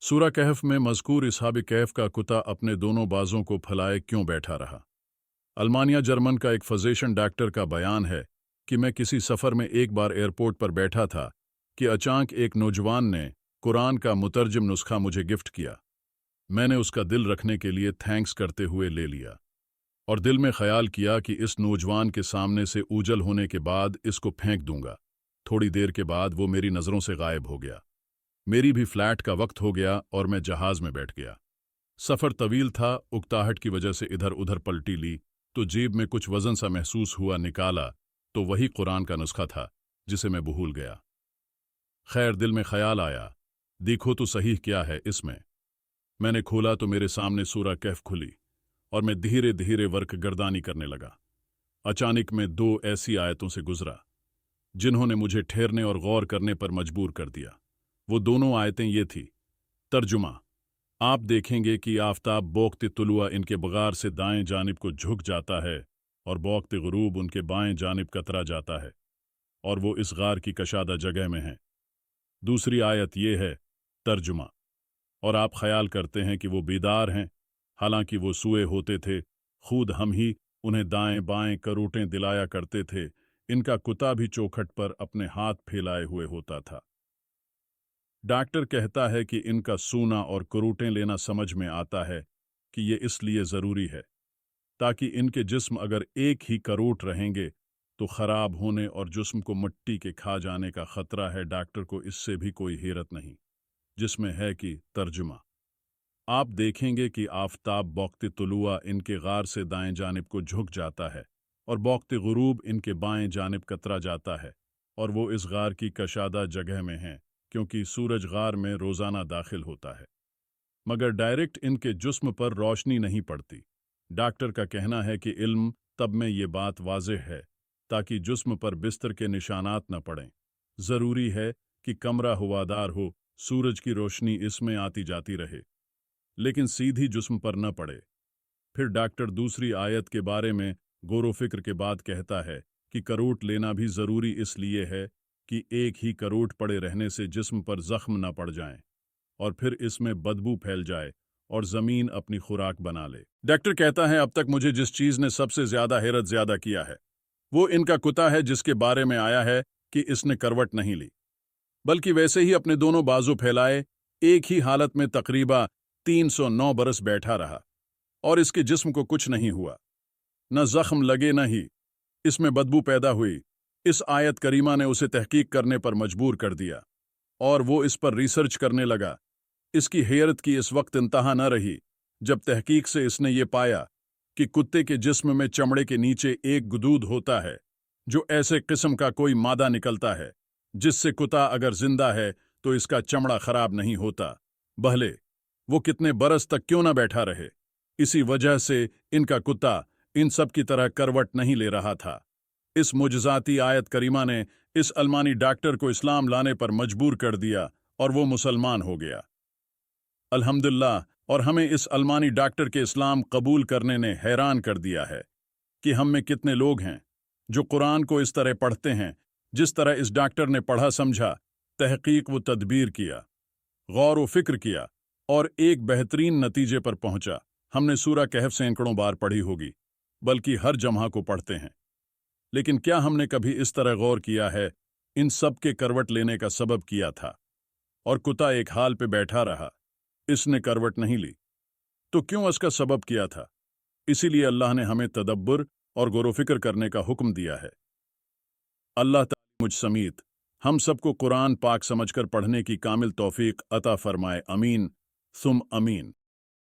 सूरा कहफ में मज़कूर इसहाब कहफ का कुत्ता अपने दोनों बाजों को फैलाए क्यों बैठा रहा। अल्मानिया जर्मन का एक फ़िज़िशियन डॉक्टर का बयान है कि मैं किसी सफ़र में एक बार एयरपोर्ट पर बैठा था कि अचानक एक नौजवान ने कुरान का मुतरजम नुस्खा मुझे गिफ्ट किया। मैंने उसका दिल रखने के लिए थैंक्स करते हुए ले लिया और दिल में ख्याल किया कि इस नौजवान के सामने से ऊजल होने के बाद इसको फेंक दूंगा। थोड़ी देर के बाद वो मेरी नज़रों से गायब हो गया। मेरी भी फ्लैट का वक्त हो गया और मैं जहाज़ में बैठ गया। सफ़र तवील था, उकताहट की वजह से इधर उधर पलटी ली तो जेब में कुछ वज़न सा महसूस हुआ, निकाला तो वही कुरान का नुस्खा था जिसे मैं भूल गया। खैर, दिल में ख्याल आया, देखो तो सही क्या है इसमें। मैंने खोला तो मेरे सामने सूरा कहफ खुली और मैं धीरे धीरे वर्क गर्दानी करने लगा। अचानक मैं दो ऐसी आयतों से गुजरा जिन्होंने मुझे ठहरने और गौर करने पर मजबूर कर दिया। वो दोनों आयतें ये थी। तर्जुमा: आप देखेंगे कि आफताब बौखते तुलुआ इनके बगार से दाएं जानिब को झुक जाता है और बौखते गुरूब उनके बाएं जानिब कतरा जाता है और वो इस गार की कशादा जगह में है। दूसरी आयत ये है। तर्जुमा: और आप ख्याल करते हैं कि वो बेदार हैं, हालांकि वो सोए होते थे, खुद हम ही उन्हें दाएं बाएं करोटें दिलाया करते थे। इनका कुत्ता भी चौखट पर अपने हाथ फैलाए हुए होता था। डॉक्टर कहता है कि इनका सूना और करोटें लेना समझ में आता है कि ये इसलिए ज़रूरी है ताकि इनके जिस्म अगर एक ही करोट रहेंगे तो ख़राब होने और जिस्म को मिट्टी के खा जाने का ख़तरा है। डॉक्टर को इससे भी कोई हैरत नहीं, जिसमें है कि तर्जुमा: आप देखेंगे कि आफताब बौखते तुलुआ इनके गार से दाएं जानिब को झुक जाता है और बौखते गुरूब इनके बाएं जानिब कतरा जाता है और वो इस गार की कशादा जगह में हैं, क्योंकि सूरज गार में रोज़ाना दाखिल होता है मगर डायरेक्ट इनके जिस्म पर रोशनी नहीं पड़ती। डॉक्टर का कहना है कि इल्म तब में ये बात वाज़ेह है ताकि जिस्म पर बिस्तर के निशानात न पड़ें। ज़रूरी है कि कमरा हवादार हो, सूरज की रोशनी इसमें आती जाती रहे लेकिन सीधी जिस्म पर न पड़े। फिर डॉक्टर दूसरी आयत के बारे में गौर फिक्र के बाद कहता है कि करोट लेना भी ज़रूरी इसलिए है कि एक ही करोट पड़े रहने से जिस्म पर ज़ख्म न पड़ जाएं और फिर इसमें बदबू फैल जाए और ज़मीन अपनी खुराक बना ले। डॉक्टर कहता है अब तक मुझे जिस चीज़ ने सबसे ज़्यादा हैरत ज़्यादा किया है वो इनका कुत्ता है, जिसके बारे में आया है कि इसने करवट नहीं ली बल्कि वैसे ही अपने दोनों बाजू फैलाए एक ही हालत में तकरीबा 309 बरस बैठा रहा और इसके जिस्म को कुछ नहीं हुआ, न ज़ख्म लगे न ही इसमें बदबू पैदा हुई। इस आयत करीमा ने उसे तहकीक करने पर मजबूर कर दिया और वो इस पर रिसर्च करने लगा। इसकी हैरत की इस वक्त इंतहा न रही जब तहकीक से इसने ये पाया कि कुत्ते के जिस्म में चमड़े के नीचे एक गुदूद होता है जो ऐसे किस्म का कोई मादा निकलता है जिससे कुत्ता अगर जिंदा है तो इसका चमड़ा खराब नहीं होता, भले वो कितने बरस तक क्यों न बैठा रहे। इसी वजह से इनका कुत्ता इन सब की तरह करवट नहीं ले रहा था। इस मुजज़ाती आयत करीमा ने इस अल्मानी डॉक्टर को इस्लाम लाने पर मजबूर कर दिया और वो मुसलमान हो गया। अल्हम्दुलिल्लाह। और हमें इस अल्मानी डॉक्टर के इस्लाम कबूल करने ने हैरान कर दिया है कि हम में कितने लोग हैं जो कुरान को इस तरह पढ़ते हैं जिस तरह इस डॉक्टर ने पढ़ा समझा, तहकीक व तदबीर किया, गौर व फिक्र किया और एक बेहतरीन नतीजे पर पहुंचा। हमने सूरा कहफ सैकड़ों बार पढ़ी होगी, बल्कि हर जम्हा को पढ़ते हैं, लेकिन क्या हमने कभी इस तरह गौर किया है इन सब के करवट लेने का सबब किया था? और कुत्ता एक हाल पे बैठा रहा, इसने करवट नहीं ली, तो क्यों इसका सबब किया था? इसीलिए अल्लाह ने हमें तदब्बर और गौर व फिक्र करने का हुक्म दिया है। अल्लाह ताला मुझ समीत हम सबको कुरान पाक समझकर पढ़ने की कामिल तौफीक अता फरमाए। अमीन सुम अमीन।